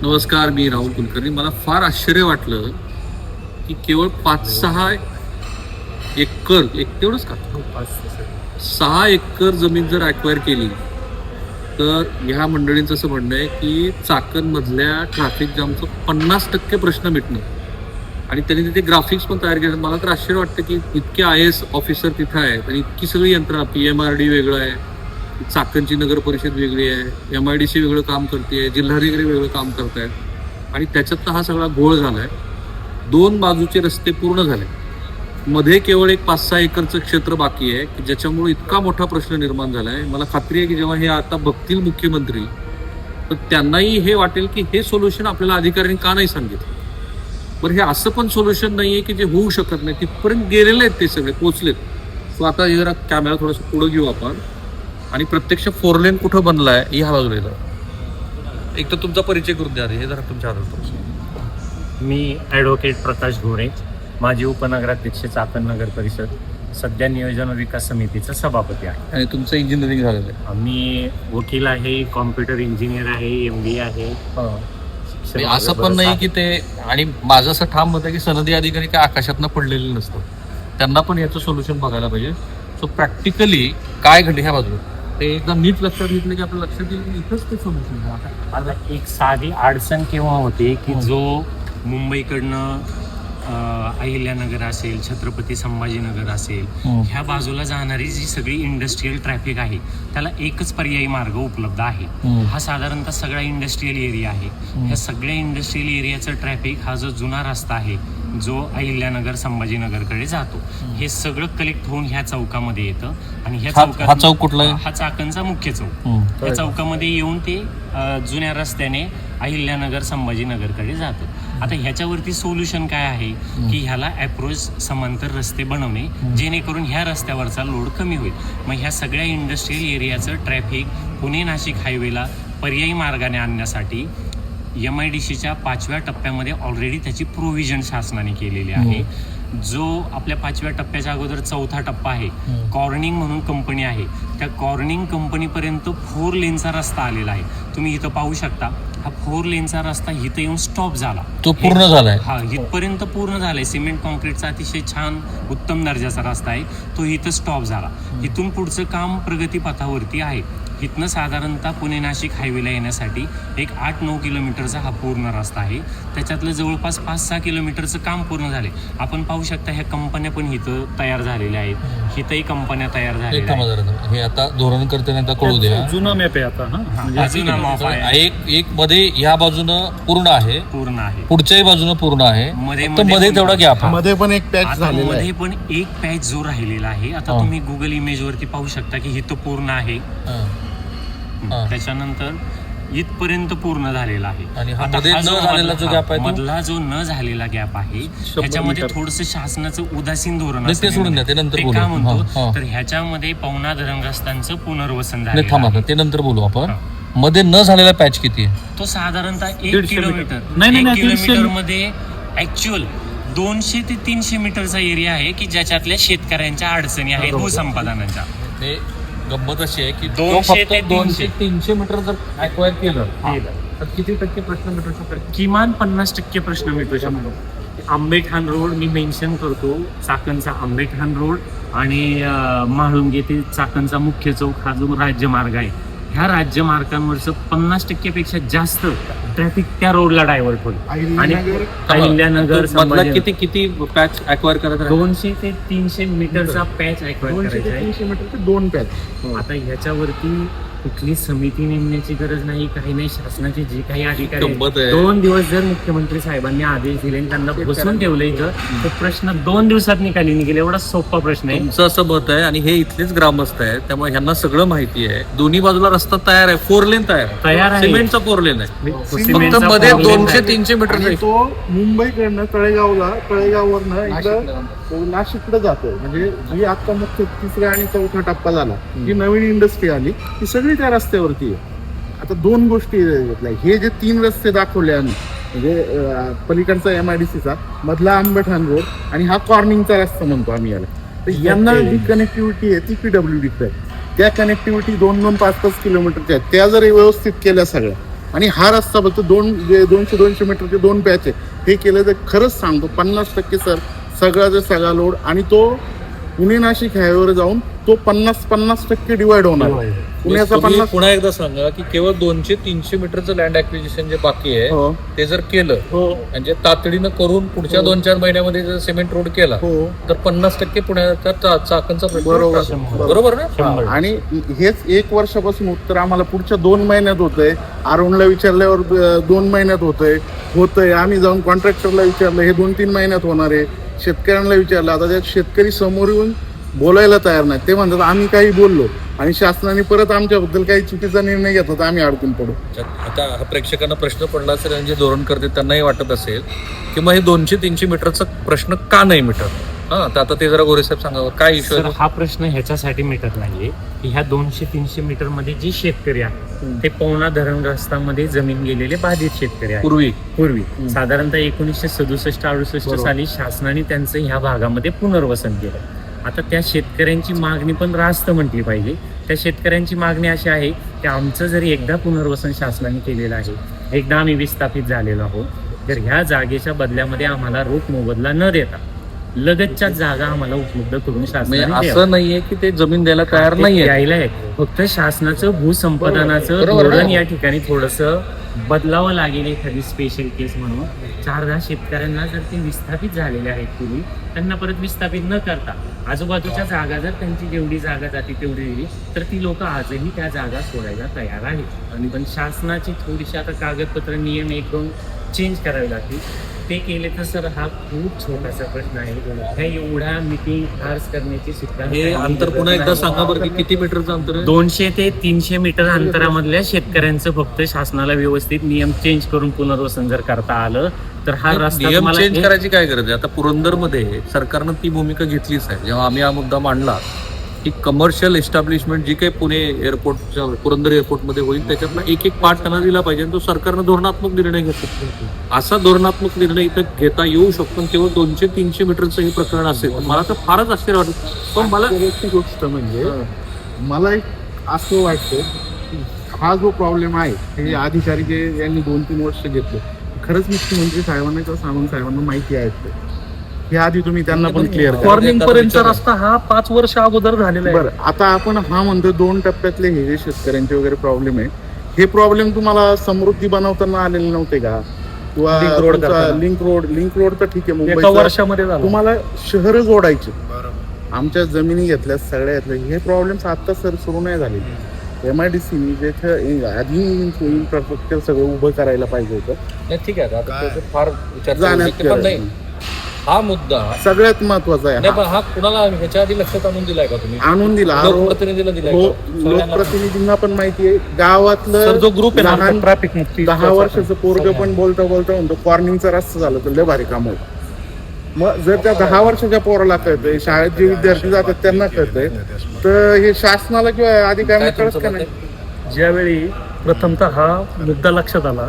नमस्कार, मी राहुल कुलकर्णी. मला फार आश्चर्य वाटलं की केवळ 5-6 एकर तेवढंच का 6 एकर जमीन जर ॲक्वायर केली तर ह्या मंडळींचं असं म्हणणं आहे की चाकणमधल्या ट्रॅफिक जामचं 50% प्रश्न मिटणं. आणि त्यांनी तिथे ग्राफिक्स पण तयार केले. मला तर आश्चर्य वाटतं की इतके IAS ऑफिसर तिथं आहेत आणि इतकी सगळी यंत्रणा, PMRD वेगळं आहे, चाकणची नगर परिषद वेगळी आहे, MIDC वेगळं काम करते, जिल्हाधिकारी वेगळं काम करत आहेत आणि त्याच्यात हा सगळा घोळ झाला आहे. 2 बाजूचे रस्ते पूर्ण झाले, मध्ये केवळ एक 5-6 एकरचं क्षेत्र बाकी आहे की ज्याच्यामुळे इतका मोठा प्रश्न निर्माण झाला आहे. मला खात्री आहे की जेव्हा हे आता बघतील मुख्यमंत्री तर त्यांनाही हे वाटेल की हे सोल्युशन आपल्याला अधिकाऱ्यांनी का नाही सांगितलं. बरं, हे असं पण सोल्युशन नाही आहे की जे होऊ शकत नाही, तिथपर्यंत गेलेले आहेत ते सगळे, पोचलेत. सो आता हे जरा कॅमेरा थोडंसं पुढं घेऊ आपण आणि प्रत्यक्ष 4 लेन कुठं बनलाय ह्या बाजूला येतं. एक तर तुमचा परिचय करून द्या, हे जरा तुमच्या हातात. मी ॲडव्होकेट प्रकाश घोरे, माजी उपनगराध्यक्ष चाकण नगर परिषद, सध्या नियोजन विकास समितीचा सभापती आहे. आणि तुमचं इंजिनिअरिंग झालेलं आहे? मी वकील आहे, कॉम्प्युटर इंजिनियर आहे, MBA आहे. असं पण नाही की ते, आणि माझं असं ठाम मत आहे की सनदी अधिकारी काय आकाशातनं पडलेले नसतं, त्यांना पण याचं सोल्युशन बघायला पाहिजे. सो प्रॅक्टिकली काय घडले ह्या बाजूला ते एकदा नीट लक्षात घेतलं की आपलं लक्षात येईल की इथंच ते सोल्युशन आहे. आता एक साधी अडचण केव्हा होते की जो मुंबईकडनं अहिल्यानगर असेल, छत्रपती संभाजीनगर असेल, ह्या बाजूला जाणारी जी सगळी इंडस्ट्रीयल ट्रॅफिक आहे त्याला एकच पर्यायी मार्ग उपलब्ध आहे. हा साधारणतः सगळा इंडस्ट्रीयल एरिया आहे. ह्या सगळ्या इंडस्ट्रीयल एरियाचा ट्रॅफिक हा जो जुना रस्ता आहे जो अहिल्यानगर संभाजीनगरकडे जातो, हे सगळं कलेक्ट होऊन ह्या चौकामध्ये येतं आणि ह्या हा चौक कुठला आहे? हा चाकणचा मुख्य चौक. या चौकामध्ये येऊन ते जुन्या रस्त्याने अहिल्यानगर संभाजीनगरकडे जातं. आता ह्याच्यावरती सोल्युशन काय आहे की ह्याला अप्रोच समांतर रस्ते बनवणे, जेणेकरून ह्या रस्त्यावरचा लोड कमी होईल. मग ह्या सगळ्या इंडस्ट्रीयल एरियाचं ट्रॅफिक पुणे नाशिक हायवेला पर्यायी मार्गाने आणण्यासाठी MIDCच्या 5व्या टप्प्यामध्ये ऑलरेडी त्याची प्रोव्हिजन शासनाने केलेली आहे. जो आपल्या 5व्या टप्प्याच्या अगोदर 4था टप्पा आहे, कॉर्निंग म्हणून कंपनी आहे, त्या कॉर्निंग कंपनीपर्यंत 4 लेनचा रस्ता आलेला आहे. तुम्ही इथं पाहू शकता, हा 4 लेनचा रस्ता इथं येऊन स्टॉप झाला, तो पूर्ण झालाय. हा इथपर्यंत पूर्ण झालाय. सिमेंट कॉन्क्रीटचा अतिशय छान उत्तम दर्जाचा रस्ता आहे, तो इथं स्टॉप झाला. इथून पुढचं काम प्रगतीपथावरती आहे. इथनं साधारणतः पुणे नाशिक हायवेला येण्यासाठी एक 8-9 किलोमीटरचा हा पूर्ण रस्ता आहे. त्याच्यातलं जवळपास 5-6 किलोमीटरचं काम पूर्ण झाले. आपण पाहू शकता ह्या कंपन्या पण इथं तयार झालेल्या आहेत. इथंही कंपन्या तयार झालेल्या आहेत. हे आता धोरणकर्त्यांना कळू द्या, जुना मॅप आहे आता. हा जुना मॉप आहे. एक मध्ये ह्या बाजूनं पूर्ण आहे, पुढच्याही बाजूनं पूर्ण आहे, मध्ये तेवढा गॅप आहे. मध्ये पण एक पॅच झालेला आहे. मध्ये पण एक पॅच जो राहिलेला आहे. आता तुम्ही गुगल इमेज वरती पाहू शकता की इथं पूर्ण आहे, त्याच्यानंतर इथपर्यंत पूर्ण झालेला आहे. आणि मधला जो न झालेला गॅप आहे ह्याच्यामध्ये थोडस शासनाचं उदासीन धोरण ते सोडून द्या, ते नंतर बोलू. काय म्हणतो तर ह्याच्यामध्ये पवना धरण रस्त्यांचं पुनर्वसन झालं, ते नंतर बोलू आपण. मध्ये न झालेला पॅच किती आहे? तो साधारणतः 1 किलोमीटर. 1 किलोमीटर मध्ये ऍक्च्युअल 200 ते 300 मीटरचा एरिया आहे की ज्याच्यातल्या शेतकऱ्यांच्या अडचणी आहेत भूसंपादनाच्या. गंमत अशी आहे की 200 ते 300 मीटर जर ॲक्वायर केलं तर किती टक्के प्रश्न मिटू शकतो? किमान 50% प्रश्न मिटू शकतो. आंबेठाण रोड मी मेन्शन करतो, चाकणचा आंबेठाण रोड आणि म्हाळुंगे ते चाकणचा मुख्य चौक हा जो राज्यमार्ग आहे, ह्या राज्यमार्गांवरचं 50% पेक्षा जास्त ट्रॅफिक त्या रोडला डायव्हर्ट होईल. आणि अहिल्यानगर किती पॅच ॲक्वायर करायचं? 200 ते 300 मीटरचा पॅच ॲक्वायर करायचा आहे. 300 मीटरचे 2 पॅच. आता ह्याच्यावरती कुठली समिती नेमण्याची गरज नाही, काही नाही. शासनाचे जे काही अधिकारी 2 दिवस जर मुख्यमंत्री साहेबांनी आदेश दिले आणि त्यांना बसून ठेवलं इथं, तो प्रश्न 2 दिवसात निकाली निघेल. एवढा सोपा प्रश्न आहे. तुमचं असं मत आहे आणि हे इथलेच ग्रामस्थ आहेत, त्यामुळे ह्यांना सगळं माहिती आहे. दोन्ही बाजूला रस्ता तयार आहे, 4 लेन तयार आहे, सिमेंटचा 4 लेन आहे. फक्त मध्ये 200-300 मीटर तो मुंबईकडनं तळेगाववरनं इकडं नाशिककडे जातो. म्हणजे जी आता मुख्य 3रा आणि 4था टप्पा झाला, जी नवीन इंडस्ट्री आली ती सगळी त्या रस्त्यावरती आहे. आता 2 गोष्टी, हे जे 3 रस्ते दाखवले आम्ही, म्हणजे पलीकडचा MIDCचा, मधला आंबेठाण रोड आणि हा कॉर्निंगचा रस्ता म्हणतो आम्ही याला, तर यांना जी कनेक्टिव्हिटी आहे ती PWD आहे. त्या कनेक्टिव्हिटी 2-2, 5-5 किलोमीटरच्या आहेत. त्या जर व्यवस्थित केल्या सगळ्या आणि हा रस्ता फक्त 200 मीटरचे 2 पॅच आहे. हे केलं तर खरंच सांगतो 50% सर सगळा लोड, आणि तो पुणे नाशिक हायवेवर जाऊन तो 50% डिवाइड होणार. पुण्याचा तुम्ही 50. पुन्हा एकदा सांगा की केवळ 200-300 मीटरचं लँड ऍक्विजिशन जे बाकी आहे हो ते जर केलं म्हणजे तातडीनं करून पुढच्या 2-4 महिन्यामध्ये जर सिमेंट रोड केला हो तर 50% पुण्याच्या चाकणचा प्रश्न बरोबर. सुटतो. बरोबर ना? शंभर. आणि हेच 1 वर्षापासून उत्तर आम्हाला पुढच्या 2 महिन्यात होतंय. अरुणला विचारल्यावर 2 महिन्यात होतंय. आम्ही जाऊन कॉन्ट्रॅक्टरला विचारलं, हे 2-3 महिन्यात होणार आहे. शेतकऱ्यांना विचारलं, आता त्या शेतकरी समोर येऊन बोलायला तयार नाही. ते म्हणतात आम्ही काही बोललो आणि शासनाने परत आमच्याबद्दल काही चुकीचा निर्णय घेतला तर आम्ही अडकून पडू. आता हा प्रेक्षकांना प्रश्न पडला असेल आणि जे धोरण करते त्यांनाही वाटत असेल की मग हे 200-300 मीटरचा प्रश्न का नाही मिटत. हा तर आता ते जरा गोरे साहेब सांगा काय इश्यू सर हा प्रश्न ह्याच्यासाठी मिटत नाहीये की ह्या 200-300 मीटर मध्ये जे शेतकरी आहेत ते पवना धरण रस्त्यामध्ये जमीन गेलेले बाधित शेतकरी आहेत. पूर्वी साधारणतः 1967-68 साली शासनाने त्यांचं ह्या भागामध्ये पुनर्वसन केलं. आता त्या शेतकऱ्यांची मागणी पण रास्त म्हटली पाहिजे. त्या शेतकऱ्यांची मागणी अशी आहे की आमचं जरी एकदा पुनर्वसन शासनाने केलेलं आहे, एकदा आम्ही विस्थापित झालेलो आहोत, तर ह्या जागेच्या बदल्यामध्ये आम्हाला रोख मोबदला न देता लगतच्या जागा आम्हाला उपलब्ध करून शासनाने म्हणजे द्यावं. असं नाहीये की ते जमीन द्यायला तयार नाहीये. द्यायला आहे. फक्त शासनाचं भूसंपादनाचं बरोबर. धोरण या ठिकाणी थोडंसं बदलावं लागेल. एखादी स्पेशल केस म्हणून 4-10 शेतकऱ्यांना जर ते विस्थापित झालेले आहेत पूर्वी, त्यांना परत विस्थापित न करता आजूबाजूच्या जागा जर त्यांची जेवढी जागा जाते तेवढी दिली तर ती लोक आजही त्या जागा सोडायला तयार आहेत. आणि पण शासनाची थोडीशी आता कागदपत्र नियम 1-2 चेंज करावे लागतील. ते केले तर सर हा खूप छोटासा प्रश्न आहे. ह्या एवढ्या मिटिंग फार्स करण्याची सुद्धा हे अंतर पुन्हा एकदा सांगा बरं की किती मीटरचं अंतर आहे. 200 ते 300 मीटर अंतरामधल्या शेतकऱ्यांचं फक्त शासनाला व्यवस्थित नियम चेंज करून पुनर्वसन जर करता आलं तर हा रस्ता नियम तुम्हाला चेंज करायची काय गरज आहे. आता पुरंदरमध्ये सरकारनं ती भूमिका घेतलीच आहे. जेव्हा आम्ही हा मुद्दा मांडला की कमर्शियल एस्टॅब्लिशमेंट जी काही पुणे एअरपोर्टच्या पुरंदर एअरपोर्टमध्ये होईल त्याच्यातला एक पार्ट त्यांना दिला पाहिजे. तो सरकारनं धोरणात्मक निर्णय घेतला. असा धोरणात्मक निर्णय इथं घेता येऊ शकतो. केवळ 200-300 मीटरचं हे प्रकरण असेल मला तर फारच आश्चर्य वाटतं. पण मला शेवटची गोष्ट म्हणजे मला एक असं वाटतं की हा जो प्रॉब्लेम आहे हे अधिकारी जे यांनी 2-3 वर्ष घेतले, खरंच मुख्यमंत्री साहेबांना किंवा सावंत साहेबांना माहिती आहे हे आधी तुम्ही त्यांना पण क्लिअर करा. वॉर्निंग पर्यंतचा रस्ता हा 5 वर्ष अगोदर झालेला आहे. बरं, आता आपण हा म्हणतो 2 टप्प्यातले हे जे शेतकऱ्यांचे वगैरे प्रॉब्लेम आहे, हे प्रॉब्लेम तुम्हाला समृद्धी बनवताना आलेले नव्हते का? किंवा लिंक रोड करताना. लिंक रोड तर ठीक आहे, एका मुंबईचा वर्षामध्ये झालं. तुम्हाला शहर जोडायचे, आमच्या जमिनी घेतल्या सगळ्या घेतल्या, हे प्रॉब्लेम आता सुरू नाही झाले. MIDC ज्याचं आधी इन्फ्रास्ट्रक्चर सगळं उभं करायला पाहिजे होतं. नाही, ठीक आहे आता त्याचं फार विचार जाण्यात करू शकते, पण नाही हा मुद्दा सगळ्यात महत्वाचा आहे नाही. हा. पण हा कुणाला ह्याच्या आधी लक्षात आणून दिलाय का तुम्ही? आणून दिला लोकप्रतिनिधीला दिलाय हो, का? सगळ्यांना? लोकप्रतिनिधींना पण माहिती आहे. सर गावातलं जो ग्रुप आहे लहान ना ट्रॅफिक मुक्ती 10 वर्षाचं पोरग पण बोलता म्हणतो कॉर्निंगचा रस्ता झाला तर लय भारी काम होईल. मग जर त्या 10 वर्षाच्या पोराला कळतंय, शाळेत जे विद्यार्थी जातात त्यांना कळतंय, तर हे शासनाला किंवा अधिकाऱ्यांना काय कळत तुमचं का मत नाही? आहे? ज्यावेळी प्रथमतः हा मुद्दा लक्षात आला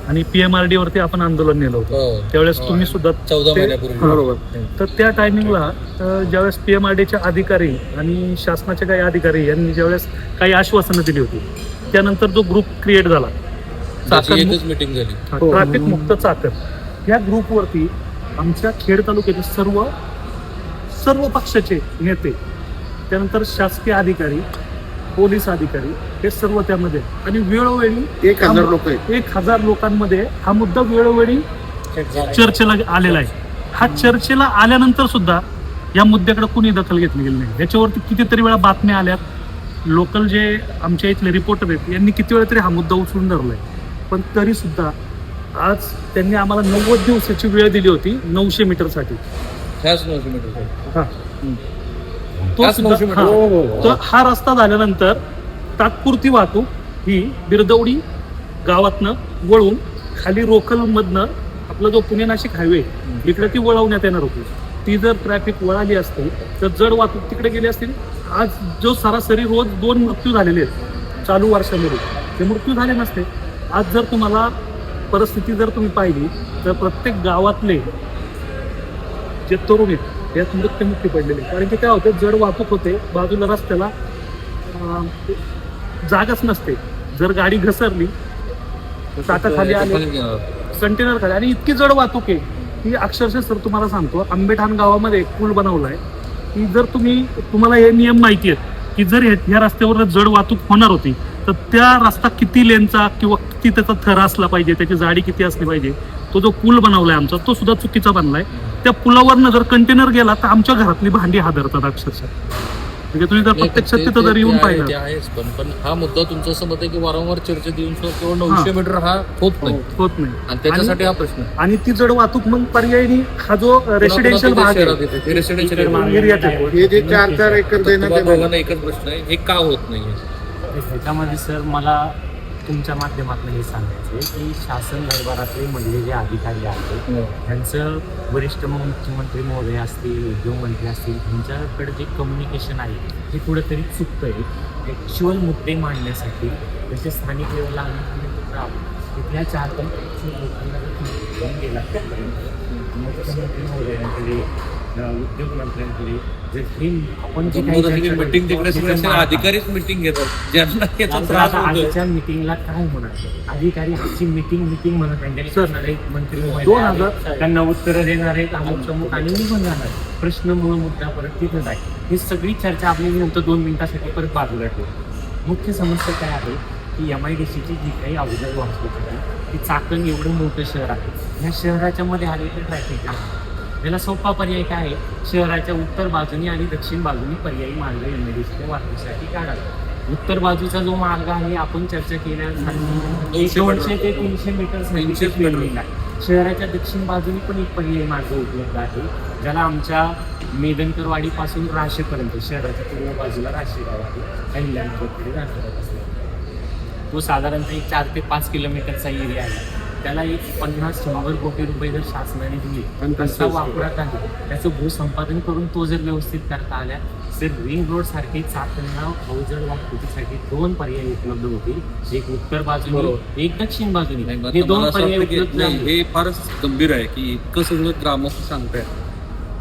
आणि PMRD वरती आपण आंदोलन नेलं होतं, हो. त्यावेळेस तुम्ही सुद्धा 14 ते- महिन्यापूर्वी. बरोबर. तर त्या टायमिंगला ज्यावेळेस PMRDचे अधिकारी आणि शासनाचे काही अधिकारी यांनी ज्यावेळेस काही आश्वासनं दिली होती, त्यानंतर जो ग्रुप क्रिएट झाला त्याची चाकण एकच मीटिंग झाली. हो. ट्रॅफिक मुक्त चाकण, या ग्रुपवरती आमच्या खेड तालुक्याचे सर्व पक्षाचे नेते, त्यानंतर शासकीय अधिकारी, पोलीस अधिकारी हे सर्व त्यामध्ये, आणि वेळोवेळी 1000 लोक आहेत. 1000 लोकांमध्ये हा मुद्दा वेळोवेळी चर्चेला आलेला आहे. हा चर्चेला आल्यानंतर सुद्धा या मुद्द्याकडे कुणी दखल घेतली गेली नाही. याच्यावरती कितीतरी वेळा बातम्या आल्यात. लोकल जे आमच्या इथले रिपोर्टर आहेत यांनी किती वेळा तरी हा मुद्दा उचलून धरलाय, पण तरी सुद्धा आज त्यांनी आम्हाला 90 दिवसाची वेळ दिली होती 900 मीटरसाठी. ह्याच 900 मीटर. हा. तो त्याच सुद्धा- 900 मीटर. हा. हो, हो, हो. तर हा रस्ता झाल्यानंतर तात्पुरती वाहतूक ही बिरदवडी गावातनं वळून खाली रोकलमधनं आपला जो पुणे नाशिक हायवे इकडे ती वळवण्यात येणार होती. ती जर ट्रॅफिक वळाली असती तर जड वाहतूक तिकडे गेली असती. आज जो सरासरी रोज 2 मृत्यू झालेले आहेत चालू वर्षामध्ये, ते मृत्यू झाले नसते. आज जर तुम्हाला परिस्थिती जर तुम्ही पाहिली तर प्रत्येक गावातले जे तरुण आहेत यात मृत्युमुखी पडलेले. कारण की काय होतं, जड वाहतूक होते, बाजूला रस्त्याला जागाच नसते. जर गाडी घसरली टाका खाली आले, कंटेनर खाली, आणि इतकी जड वाहतूक आहे की अक्षरशः सर तुम्हाला सांगतो, आंबेठाण गावामध्ये एक पूल बनवलाय की जर तुम्हाला हे नियम माहिती आहेत की जर ह्या रस्त्यावर जड वाहतूक होणार होती तर त्या रस्ता किती लेनचा किंवा किती त्याचा थरा असला पाहिजे, त्याची जाडी किती असली पाहिजे, तो जो पूल बनवलाय आमचा तो सुद्धा चुकीचा बनलाय. त्या पुलावरनं जर कंटेनर गेला तर आमच्या घरातली भांडी हादरतात अक्षरशः. म्हणजे तुम्ही जर प्रत्यक्षात तिथं जर येऊन पाहिलं. ते आहेच, पण हा मुद्दा तुमचं असं मत आहे की वारंवार चर्चेत येऊन केवळ 900 मीटर हा होत नाही आणि त्याच्यासाठी हा प्रश्न आहे. आणि ती जड वाहतूक मग पर्यायी हा जो रेसिडेन्शियल भाग आहे, रेसिडेन्शियल एरियात आहे, हे जे 4-4 एकर देण्यात येणार दोघांना एकच प्रश्न आहे, हे का होत नाहीये? ह्याच्यामध्ये सर मला तुमच्या माध्यमातून हे सांगायचं आहे की शासन दरबारातले मधले जे अधिकारी आहेत त्यांचं वरिष्ठ मुख्यमंत्री महोदय असतील, उद्योगमंत्री असतील, त्यांच्याकडे जे कम्युनिकेशन आहे हे कुठेतरी चुकतं आहे. ॲक्च्युअल मुद्दे मांडण्यासाठी जसे स्थानिक लेवलला तिथल्या 4 लोकांना जर गेला मुख्यमंत्री महोदयांकडे, उद्योगमंत्र्यांकडे जर हे आपण जे काही मीटिंग तिकडे अधिकारीच मीटिंग घेतात, ज्यांना याचा त्रास होतो. आजच्या मिटिंगला काय होणार? अधिकारी आजची मिटिंग म्हणत आहे, मंत्री 2000 त्यांना उत्तरं देणार आहेत, अमुक आणि निघून जाणार. प्रश्न मूळ मुद्दा परत तिथेच आहे. ही सगळी चर्चा आपली नंतर 2 मिनिटासाठी परत बाजूला ठेवू. मुख्य समस्या काय आहे की MIDCची जी काही अवजड वाहतूक आहे ती चाकण एवढं मोठं शहर आहे, ह्या शहराच्या मध्ये आलेलं ट्रॅफिक आहे. याला सोपा पर्याय काय आहे? शहराच्या उत्तर बाजूनी आणि दक्षिण बाजूनी पर्यायी मार्ग MIDCच्या वाहतुकीसाठी काढावा. उत्तर बाजूचा जो मार्ग आहे आपण चर्चा केल्यासाठी 200 ते 300 मीटर ट्रेनिंग आहे. शहराच्या दक्षिण बाजूनी पण एक पर्यायी मार्ग उपलब्ध आहे, ज्याला आमच्या मेदनकरवाडीपासून राशीपर्यंत शहराच्या पूर्व बाजूला राशी गाव आहे, अहिल्यानगरकडे जात तो साधारणतः एक 4 ते 5 किलोमीटरचा एरिया आहे. त्याला एक 50-100 कोटी रुपये जर शासनाने दिले कसा वापरात आहे, त्याचं भूसंपादन करून तो जर व्यवस्थित करता आल्या तर रिंग रोड सारखे चाकणला अवजड वाहतुकीसाठी 2 पर्याय उपलब्ध होतील, एक उत्तर बाजूने एक दक्षिण बाजूने. हे 2 पर्याय उपलब्ध आहेत. हे फारच गंभीर आहे की इतकं सगळं ग्रामस्थ सांगताय.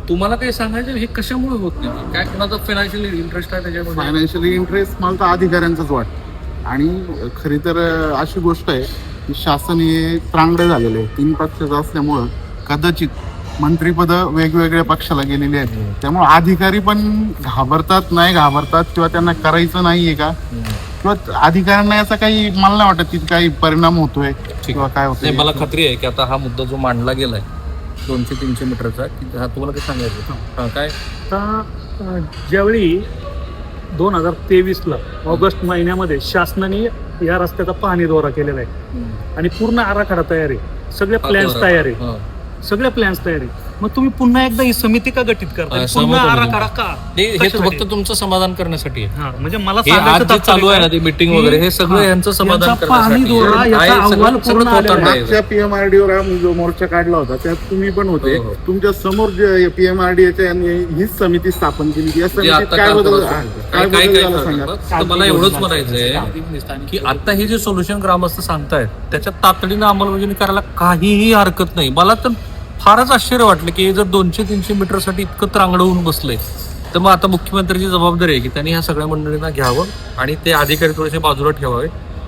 तुम्हाला काही सांगायचं हे कशामुळे होत नाही? काय कोणाचा फायनान्शियल इंटरेस्ट आहे त्याच्यामध्ये? फायनान्शियल इंटरेस्ट मला तर अधिकाऱ्यांचाच वाटतं. आणि खरी तर अशी गोष्ट आहे की शासन हे त्रांगडं झालेलं आहे. 3 पक्षाचं असल्यामुळं कदाचित मंत्रिपद वेगवेगळ्या पक्षाला गेलेली आहेत. त्यामुळे अधिकारी पण नाही घाबरतात किंवा त्यांना करायचं नाहीये का, किंवा अधिकाऱ्यांना याचा काही मला नाही वाटत की काही परिणाम होतोय किंवा काय होतोय. मला खात्री आहे की आता हा मुद्दा जो मांडला गेलाय 200-300 मीटरचा, की हा तुम्हाला काय सांगायचं काय? आता ज्यावेळी 2023ला ऑगस्ट महिन्यामध्ये शासनाने या रस्त्याचा पाहणी दौरा केलेला आहे आणि पूर्ण आराखडा तयार आहे, सगळे प्लॅन्स तयार आहे, सगळे प्लॅन्स तयार आहे. मग तुम्ही पुन्हा एकदा ही समिती का गठीत करता? पुन्हा आराखडा का? हे फक्त तुमचं समाधान करण्यासाठी आहे. म्हणजे मला आज जे चालू आहे ना ते मीटिंग वगैरे, हे सगळं यांचं समाधान करण्यासाठी मागच्या PMRD जो मोर्चा काढला होता त्यात तुम्ही पण होते. तुमच्या समोर जे PMRDच्या हीच समिती स्थापन केली. या समितीत काय बदल झाला सांगा? मला एवढंच म्हणायचंय की आता हे जे सोल्युशन ग्रामस्थ सांगतायत त्याच्यात तातडीनं अंमलबजावणी करायला काहीही हरकत नाही. मला तर फारच आश्चर्य वाटलं की जर 200-300 मीटरसाठी इतकं त्रांगडं होऊन बसलंय तर मग आता मुख्यमंत्र्यांची जबाबदारी आहे की त्यांनी ह्या सगळ्या मंडळींना घ्यावं आणि ते अधिकारी थोडेसे बाजूला ठेवावे,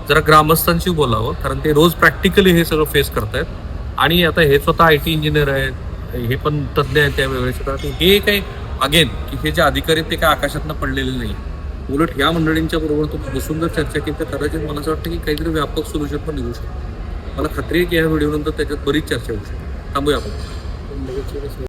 जरा ग्रामस्थांशी बोलावं, कारण ते रोज प्रॅक्टिकली हे सगळं फेस करतायत. आणि आता हे स्वतः IT इंजिनियर आहेत, हे पण तज्ज्ञ आहेत त्या वेळेचे. हे काय अगेन की हे जे अधिकारी आहेत ते काय आकाशातनं पडलेले नाही. उलट या मंडळींच्या बरोबर तुम्ही बसून जर चर्चा केली तर कदाचित मला असं वाटतं की काहीतरी व्यापक सोल्युशन पण निघू शकतो. मला खात्री आहे की या व्हिडिओनंतर त्याच्यात बरीच चर्चा होऊ शकते. थांबूया आपण.